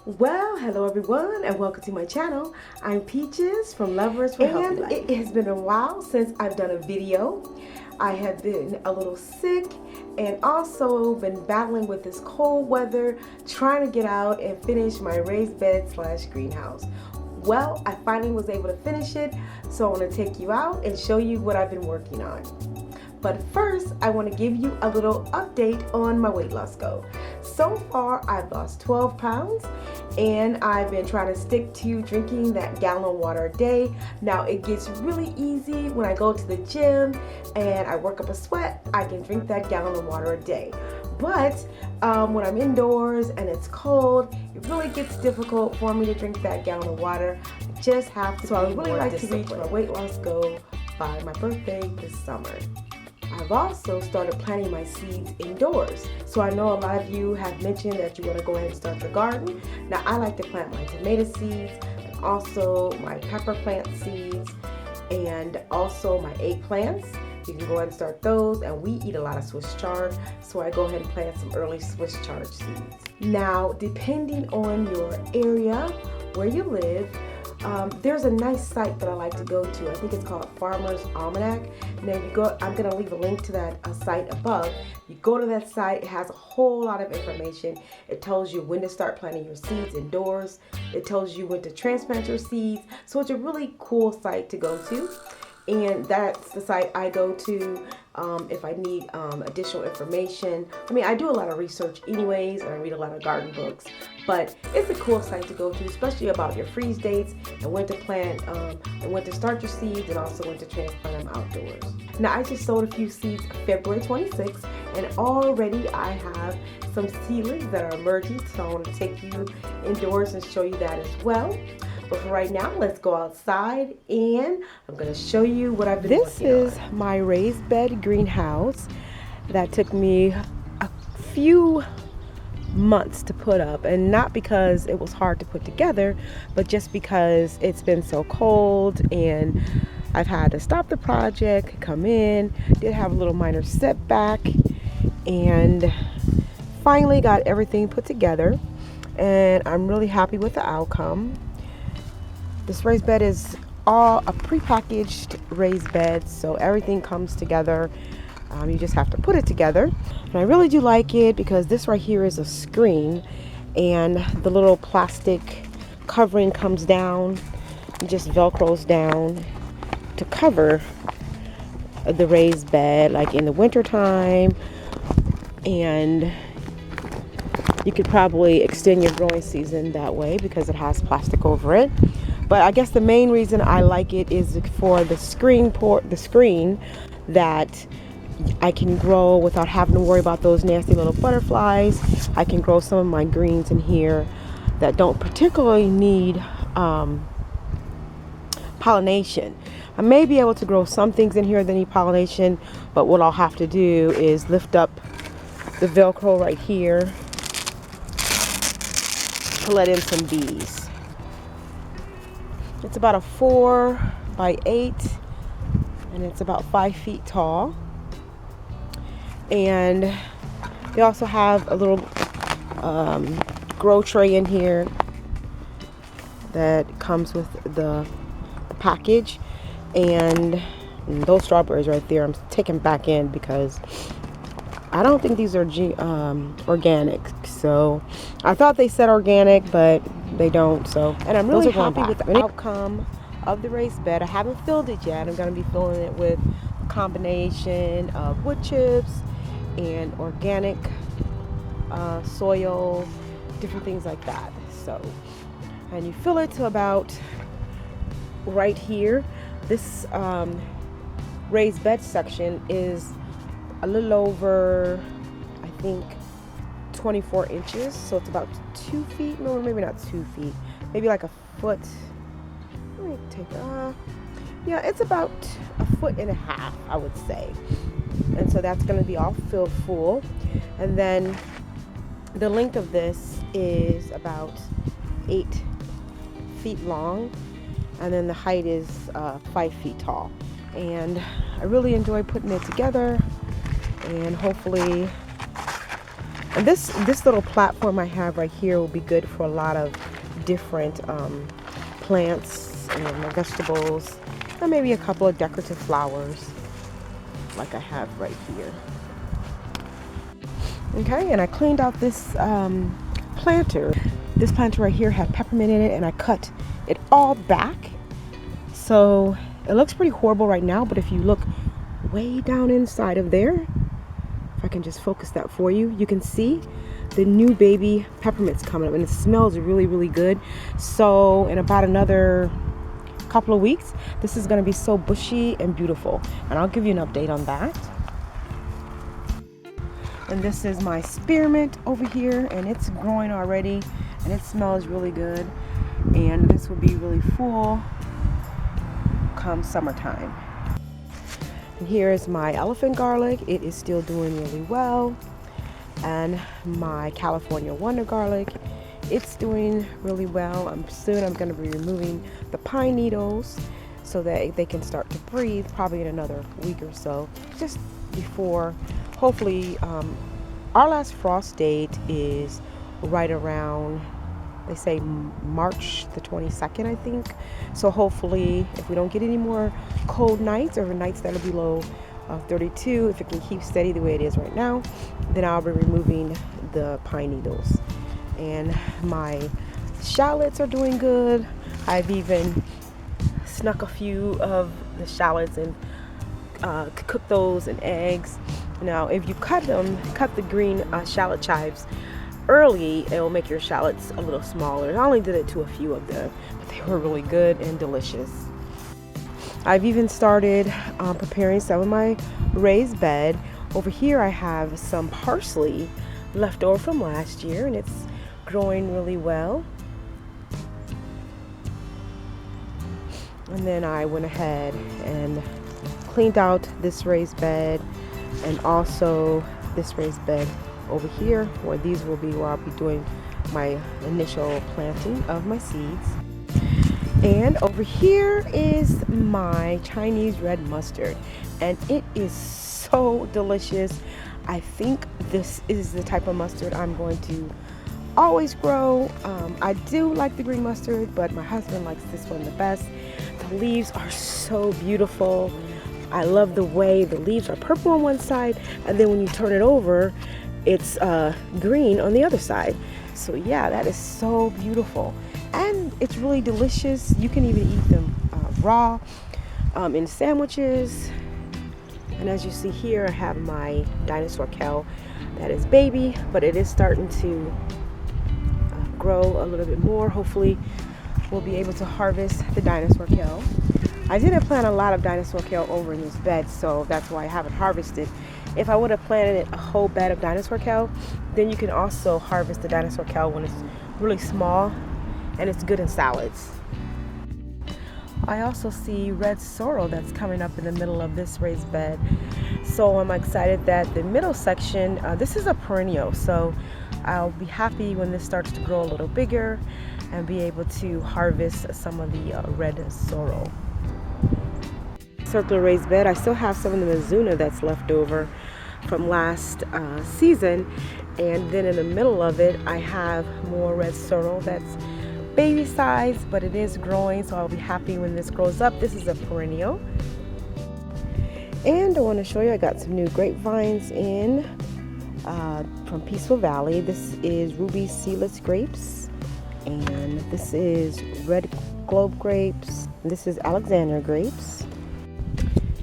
Well, hello everyone and welcome to my channel. I'm Peaches from Lovers for Healthy Life. It has been a while since I've done a video. I have been a little sick and also been battling with this cold weather, trying to get out and finish my raised bed / greenhouse. Well, I finally was able to finish it, so I want to take you out and show you what I've been working on. But first, I want to give you a little update on my weight loss goal. So far, I've lost 12 pounds and I've been trying to stick to drinking that gallon of water a day. Now, it gets really easy when I go to the gym and I work up a sweat, I can drink that gallon of water a day. But when I'm indoors and it's cold, it really gets difficult for me to drink that gallon of water. I just have to. So I would really like to reach my weight loss goal by my birthday this summer. I've also started planting my seeds indoors. So I know a lot of you have mentioned that you want to go ahead and start your garden. Now I like to plant my tomato seeds and also my pepper plant seeds and also my eggplants. You can go ahead and start those, and we eat a lot of Swiss chard, so I go ahead and plant some early Swiss chard seeds. Now, depending on your area where you live, there's a nice site that I like to go to. I think it's called Farmer's Almanac. Now you go, I'm going to leave a link to that site above. You go to that site, it has a whole lot of information. It tells you when to start planting your seeds indoors. It tells you when to transplant your seeds. So it's a really cool site to go to. And that's the site I go to if I need additional information. I mean, I do a lot of research anyways, and I read a lot of garden books, but it's a cool site to go to, especially about your freeze dates and when to plant and when to start your seeds and also when to transplant them outdoors. Now, I just sowed a few seeds February 26th, and already I have some seedlings that are emerging, so I want to take you indoors and show you that as well. But for right now, let's go outside and I'm going to show you what I've been working on. This is my raised bed greenhouse that took me a few months to put up, and not because it was hard to put together, but just because it's been so cold and I've had to stop the project, come in, did have a little minor setback, and finally got everything put together, and I'm really happy with the outcome. This raised bed is all a prepackaged raised bed, so everything comes together. You just have to put it together. And I really do like it because this right here is a screen, and the little plastic covering comes down and just velcros down to cover the raised bed, like in the winter time. And you could probably extend your growing season that way because it has plastic over it. But I guess the main reason I like it is for the screen that I can grow without having to worry about those nasty little butterflies. I can grow some of my greens in here that don't particularly need pollination. I may be able to grow some things in here that need pollination, but what I'll have to do is lift up the Velcro right here to let in some bees. It's about a 4 by 8, and it's about 5 feet tall. And they also have a little grow tray in here that comes with the package. And those strawberries right there, I'm taking back in because I don't think these are organic. So I thought they said organic, but they don't. So, and I'm really happy with the outcome of the raised bed. I haven't filled it yet. I'm going to be filling it with a combination of wood chips and organic soil, different things like that. So, and you fill it to about right here. This raised bed section is a little over, I think, 24 inches, so it's about 2 feet. No, maybe not 2 feet, maybe like a foot. Let me take yeah, it's about a foot and a half, I would say. And so that's going to be all filled full. And then the length of this is about 8 feet long, and then the height is 5 feet tall. And I really enjoy putting it together, and hopefully And this little platform I have right here will be good for a lot of different plants and vegetables, and maybe a couple of decorative flowers like I have right here. Okay, and I cleaned out this planter. This planter right here had peppermint in it, and I cut it all back. So it looks pretty horrible right now, but if you look way down inside of there, if I can just focus that for you, you can see the new baby peppermints coming up, and it smells really, really good. So in about another couple of weeks, this is going to be so bushy and beautiful, and I'll give you an update on that. And this is my spearmint over here, and it's growing already, and it smells really good, and this will be really full come summertime. And here is my elephant garlic. It is still doing really well. And my California Wonder garlic, it's doing really well. Soon I'm going to be removing the pine needles so that they can start to breathe, probably in another week or so, just before, hopefully, our last frost date is right around, they say March the 22nd, I think. So hopefully, if we don't get any more cold nights or nights that are below 32, if it can keep steady the way it is right now, then I'll be removing the pine needles. And my shallots are doing good. I've even snuck a few of the shallots and cook those in eggs. Now, if you cut the green shallot chives early, it will make your shallots a little smaller. I only did it to a few of them, but they were really good and delicious. I've even started preparing some of my raised bed. Over here I have some parsley left over from last year, and it's growing really well. And then I went ahead and cleaned out this raised bed, and also this raised bed over here, where these will be where I'll be doing my initial planting of my seeds. And over here is my Chinese red mustard, and it is so delicious. I think this is the type of mustard I'm going to always grow. I do like the green mustard, but my husband likes this one the best. The leaves are so beautiful. I love the way the leaves are purple on one side, and then when you turn it over, it's green on the other side. So yeah, that is so beautiful, and it's really delicious. You can even eat them raw in sandwiches. And as you see here, I have my Dinosaur Kale that is baby, but it is starting to grow a little bit more. Hopefully we'll be able to harvest the Dinosaur Kale. I didn't plant a lot of Dinosaur Kale over in this bed, so that's why I haven't harvested. If I would have planted a whole bed of Dinosaur Kale, then you can also harvest the Dinosaur Kale when it's really small, and it's good in salads. I also see red sorrel that's coming up in the middle of this raised bed. So I'm excited that the middle section, this is a perennial, so I'll be happy when this starts to grow a little bigger and be able to harvest some of the red sorrel. Circular raised bed, I still have some of the mizuna that's left over from last season, and then in the middle of it I have more red sorrel that's baby size, but it is growing, so I'll be happy when this grows up. This is a perennial. And I want to show you, I got some new grape vines in from Peaceful Valley. This is ruby seedless grapes, and this is red globe grapes, and this is Alexander grapes,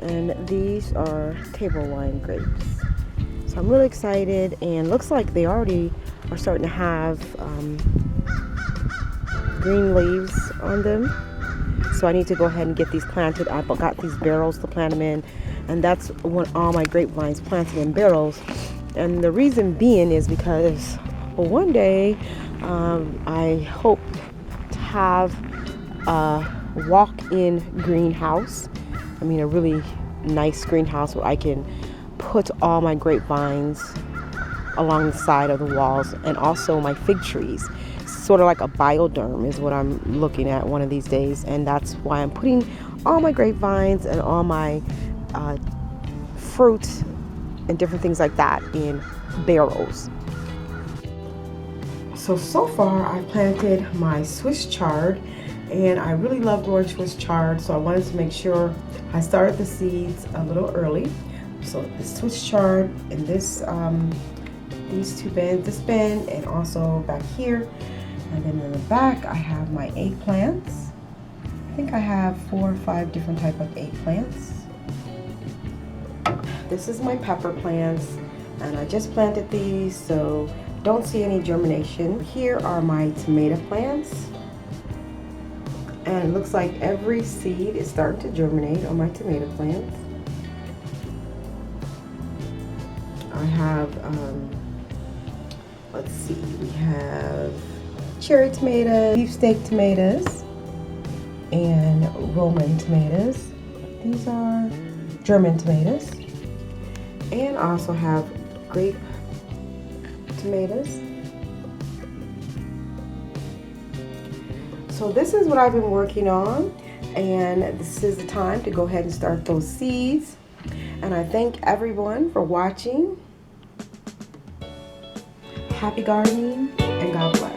and these are table wine grapes. So I'm really excited, and looks like they already are starting to have green leaves on them. So I need to go ahead and get these planted. I got these barrels to plant them in, and that's what all my grapevines planted in barrels. And the reason being is because, well, one day I hope to have a walk-in greenhouse. I mean, a really nice greenhouse where I can put all my grapevines along the side of the walls, and also my fig trees. Sort of like a bioderm is what I'm looking at one of these days, and that's why I'm putting all my grapevines and all my fruit and different things like that in barrels. So far I planted my Swiss chard, and I really love growing Swiss chard, so I wanted to make sure I started the seeds a little early. So the Swiss chard in this, these two bins, this bin and also back here. And then in the back I have my eggplants. I think I have 4 or 5 different type of eggplants. This is my pepper plants, and I just planted these, so don't see any germination. Here are my tomato plants, and it looks like every seed is starting to germinate on my tomato plants. I have, let's see, we have cherry tomatoes, beefsteak tomatoes, and Roman tomatoes. These are German tomatoes. And I also have grape tomatoes. So this is what I've been working on, and this is the time to go ahead and start those seeds. And I thank everyone for watching. Happy gardening, and God bless.